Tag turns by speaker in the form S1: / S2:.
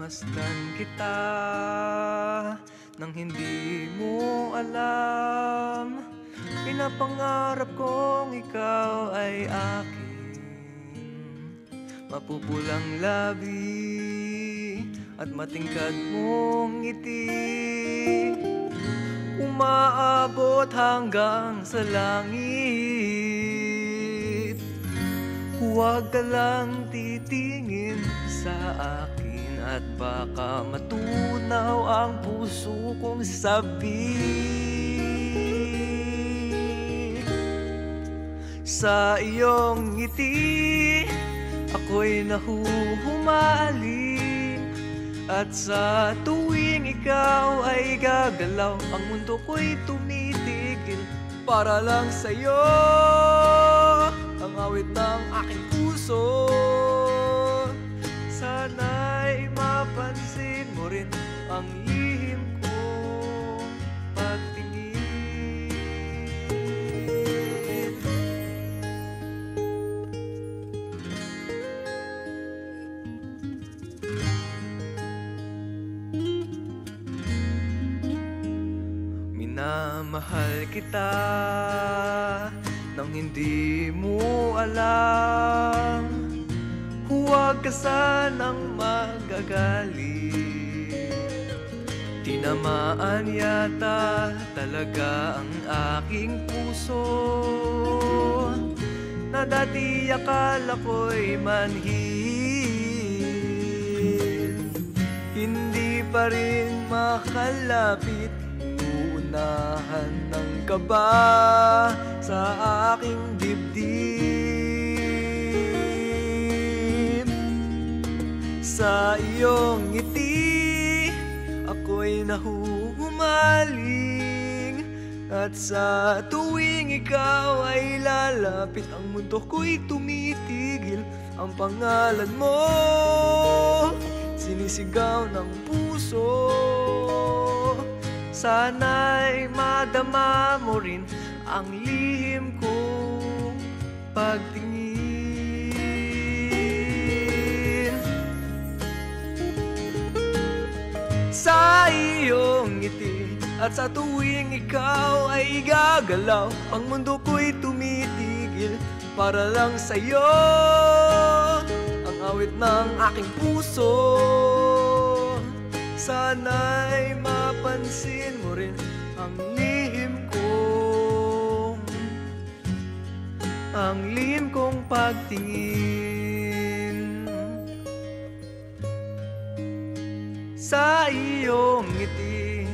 S1: Pinagmasdan kita nang hindi mo alam. Pinapangarap kong ikaw ay akin. Mapupulang labi at matingkad mong ngiti, umaabot hanggang sa langit. Huwag ka lang titingin sa akin at baka matunaw ang puso kong sabi. Sa iyong ngiti ako'y nahuhumaling, at sa tuwing ikaw ay gagalaw, ang mundo ko'y tumitigil para lang sa'yo. Ang awit ng aking puso, sana'y mapansin mo rin ang lihim kong pagtingin. Minamahal kita nang hindi mo alam. Huwag ka sanang magagalit. Tinamaan yata talaga ang aking puso, na dati akala ko'y manhid. Hindi pa rin makalapit, unahan ng kaba sa aking dibdib. Sa iyong ngiti ako'y nahuhumaling, at sa tuwing ikaw ay lalapit, ang mundo ko'y tumitigil. Ang pangalan mo sinisigaw ng puso, sana'y madama mo rin ang lihim kong pagtingin. Sa iyong ngiti at sa tuwing ikaw ay gagalaw, ang mundo ko'y tumitigil para lang sa'yo. Ang awit ng aking puso, sana'y mapansin mo rin ang lihim kong pagtingin. Sa iyong ngiti